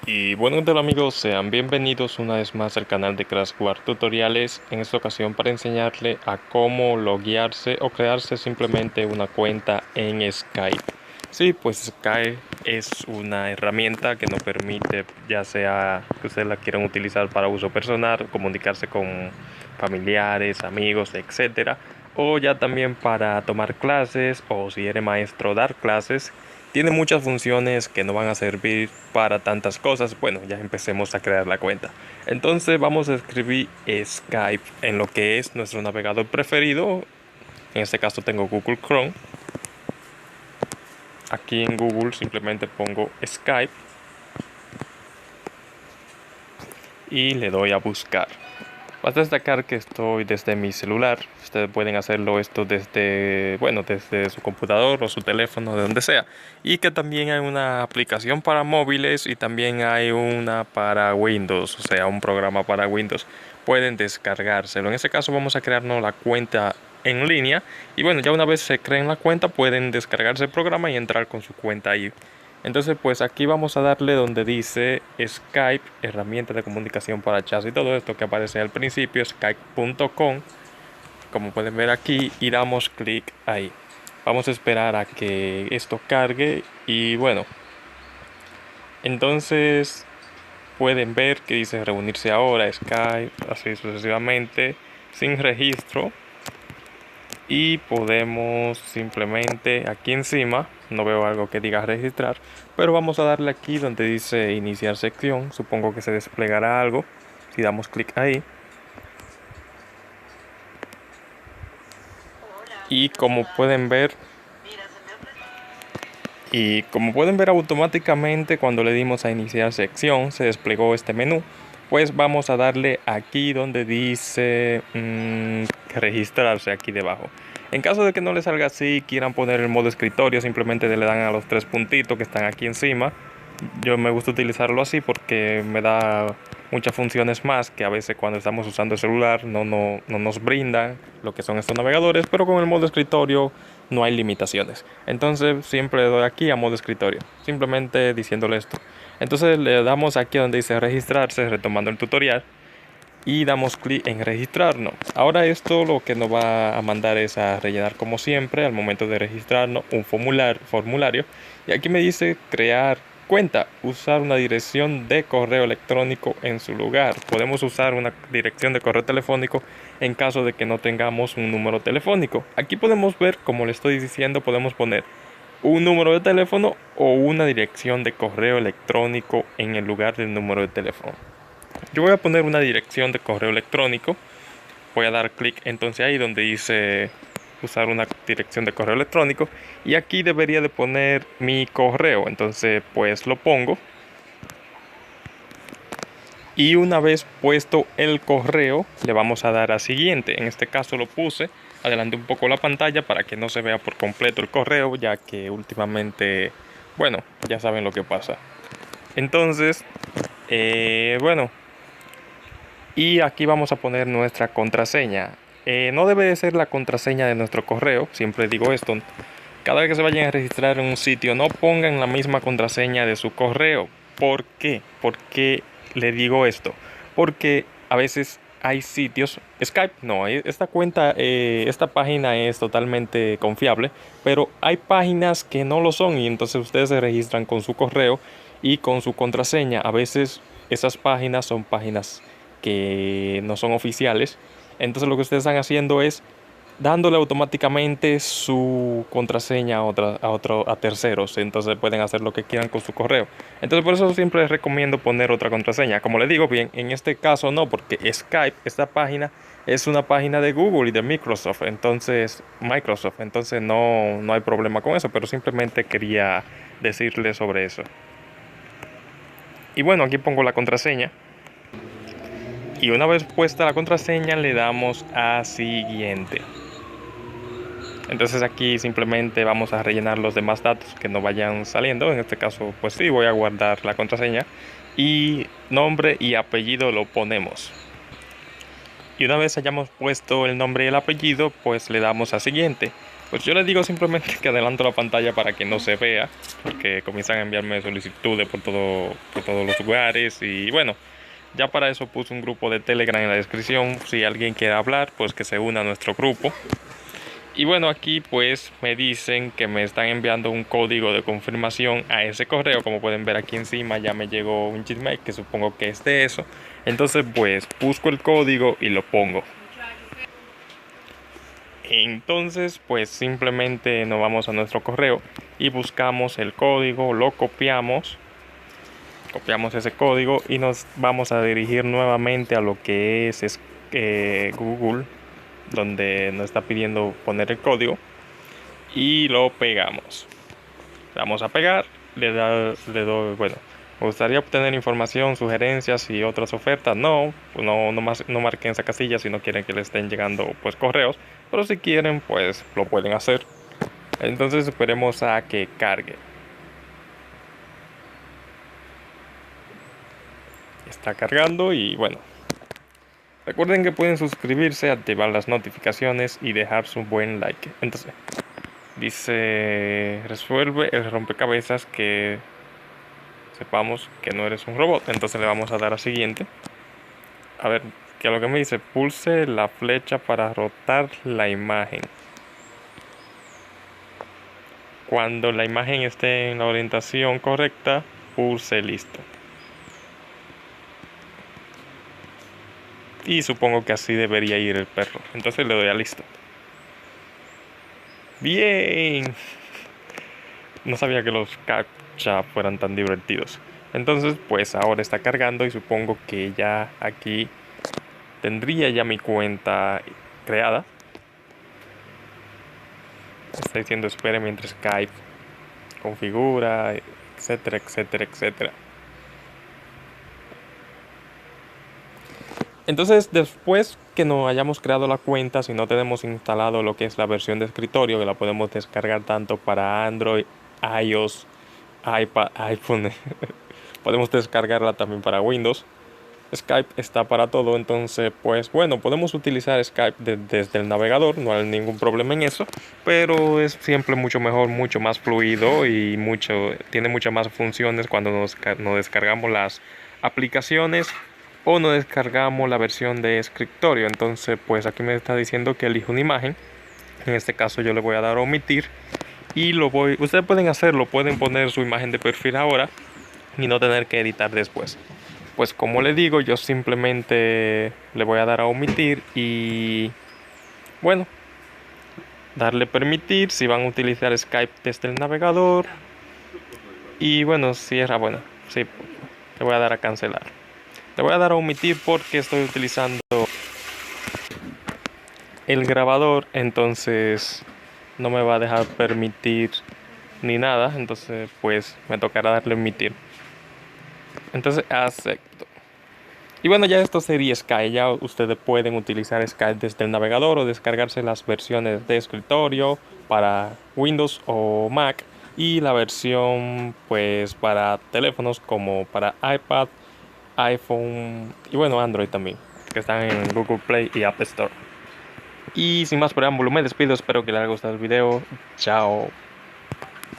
Y bueno, ¿qué tal amigos? Sean bienvenidos una vez más al canal de Crash War Tutoriales. En esta ocasión para enseñarle a cómo loguearse o crearse simplemente una cuenta en Skype. Sí, pues Skype es una herramienta que nos permite, ya sea que ustedes la quieran utilizar para uso personal, comunicarse con familiares, amigos, etcétera, o ya también para tomar clases o si eres maestro dar clases. Tiene muchas funciones que no van a servir para tantas cosas. Bueno, ya empecemos a crear la cuenta. Entonces vamos a escribir Skype en lo que es nuestro navegador preferido. En este caso tengo Google Chrome. Aquí en Google simplemente pongo Skype y le doy a buscar. Basta destacar que estoy desde mi celular. Ustedes pueden hacerlo esto desde, bueno, desde su computador o su teléfono, de donde sea. Y que también hay una aplicación para móviles y también hay una para Windows, o sea, un programa para Windows. Pueden descargárselo. En este caso vamos a crearnos la cuenta en línea. Y bueno, ya una vez se creen la cuenta, pueden descargarse el programa y entrar con su cuenta ahí. Entonces pues aquí vamos a darle donde dice Skype, herramienta de comunicación para chats y todo esto que aparece al principio, skype.com. Como pueden ver aquí y damos clic ahí. Vamos a esperar a que esto cargue y bueno, entonces pueden ver que dice reunirse ahora, Skype, así sucesivamente, sin registro. Y podemos simplemente aquí encima, no veo algo que diga registrar, pero vamos a darle aquí donde dice iniciar sección. Supongo que se desplegará algo si damos clic ahí. Y como pueden ver automáticamente cuando le dimos a iniciar sección se desplegó este menú. Pues vamos a darle aquí donde dice registrarse aquí debajo. En caso de que no les salga así, quieran poner el modo escritorio, simplemente le dan a los tres puntitos que están aquí encima. Yo me gusta utilizarlo así porque me da muchas funciones más que a veces cuando estamos usando el celular no nos brindan lo que son estos navegadores, pero con el modo escritorio no hay limitaciones. Entonces siempre le doy aquí a modo escritorio, simplemente diciéndole esto. Entonces le damos aquí donde dice registrarse, retomando el tutorial, y damos clic en registrarnos. Ahora esto lo que nos va a mandar es a rellenar como siempre al momento de registrarnos un formulario. Y aquí me dice crear cuenta, usar una dirección de correo electrónico en su lugar. Podemos usar una dirección de correo telefónico en caso de que no tengamos un número telefónico. Aquí podemos ver, como le estoy diciendo, podemos poner un número de teléfono o una dirección de correo electrónico en el lugar del número de teléfono. Yo voy a poner una dirección de correo electrónico. Voy a dar clic entonces ahí donde dice usar una dirección de correo electrónico. Y aquí debería de poner mi correo. Entonces pues lo pongo. Y una vez puesto el correo, le vamos a dar a siguiente. En este caso lo puse. Adelante un poco la pantalla para que no se vea por completo el correo, ya que últimamente, bueno, ya saben lo que pasa. Entonces, bueno. Y aquí vamos a poner nuestra contraseña. No debe de ser la contraseña de nuestro correo, siempre digo esto. Cada vez que se vayan a registrar en un sitio, no pongan la misma contraseña de su correo. ¿Por qué? ¿Por qué le digo esto? Porque a veces hay sitios, Skype no, esta cuenta, esta página es totalmente confiable, pero hay páginas que no lo son y entonces ustedes se registran con su correo y con su contraseña. A veces esas páginas son páginas que no son oficiales. Entonces lo que ustedes están haciendo es dándole automáticamente su contraseña a terceros. Entonces pueden hacer lo que quieran con su correo. Entonces por eso siempre les recomiendo poner otra contraseña. Como les digo, bien, en este caso no, porque Skype, esta página, es una página de Google y de Microsoft. Entonces no hay problema con eso. Pero simplemente quería decirles sobre eso. Y bueno, aquí pongo la contraseña. Y una vez puesta la contraseña le damos a siguiente. Entonces aquí simplemente vamos a rellenar los demás datos que no vayan saliendo. En este caso pues sí, voy a guardar la contraseña. Y nombre y apellido lo ponemos. Y una vez hayamos puesto el nombre y el apellido, pues le damos a siguiente. Pues yo les digo simplemente que adelanto la pantalla para que no se vea, porque comienzan a enviarme solicitudes por todos los lugares. Y bueno, ya para eso puse un grupo de Telegram en la descripción. Si alguien quiere hablar, pues que se una a nuestro grupo. Y bueno, aquí pues me dicen que me están enviando un código de confirmación a ese correo. Como pueden ver aquí encima ya me llegó un Gmail, que supongo que es de eso. Entonces pues busco el código y lo pongo. Entonces pues simplemente nos vamos a nuestro correo y buscamos el código, lo copiamos ese código y nos vamos a dirigir nuevamente a lo que es Google, donde nos está pidiendo poner el código, y lo pegamos. Vamos a pegar, le doy, bueno, me gustaría obtener información, sugerencias y otras ofertas. No marquen esa casilla si no quieren que les estén llegando pues correos, pero si quieren pues lo pueden hacer. Entonces esperemos a que cargue. Está cargando y bueno, recuerden que pueden suscribirse, activar las notificaciones y dejar su buen like. Entonces dice, resuelve el rompecabezas, que sepamos que no eres un robot. Entonces le vamos a dar a siguiente. A ver, que lo que me dice, pulse la flecha para rotar la imagen. Cuando la imagen esté en la orientación correcta, pulse listo. Y supongo que así debería ir el perro. Entonces le doy a listo. Bien. No sabía que los captcha fueran tan divertidos. Entonces pues ahora está cargando y supongo que ya aquí tendría ya mi cuenta creada. Está diciendo espere mientras Skype configura, etcétera, etcétera, etcétera. Entonces después que nos hayamos creado la cuenta, si no tenemos instalado lo que es la versión de escritorio, que la podemos descargar tanto para Android, iOS, iPad, iPhone, podemos descargarla también para Windows. Skype está para todo, entonces pues bueno, podemos utilizar Skype desde el navegador, no hay ningún problema en eso, pero es siempre mucho mejor, mucho más fluido y tiene muchas más funciones cuando nos descargamos las aplicaciones o nos descargamos la versión de escritorio. Entonces pues aquí me está diciendo que elija una imagen. En este caso yo le voy a dar a omitir y ustedes pueden hacerlo, pueden poner su imagen de perfil ahora y no tener que editar después. Pues como le digo, yo simplemente le voy a dar a omitir y bueno, darle permitir si van a utilizar Skype desde el navegador. Y bueno, cierra, bueno, sí, le voy a dar a cancelar. Le voy a dar a omitir porque estoy utilizando el grabador, entonces no me va a dejar permitir ni nada. Entonces pues me tocará darle a omitir. Entonces acepto. Y bueno, ya esto sería Skype. Ya ustedes pueden utilizar Skype desde el navegador o descargarse las versiones de escritorio para Windows o Mac y la versión pues para teléfonos como para iPad, iPhone y bueno, Android también, que están en Google Play y App Store. Y sin más preámbulo me despido, espero que les haya gustado el video. Chao.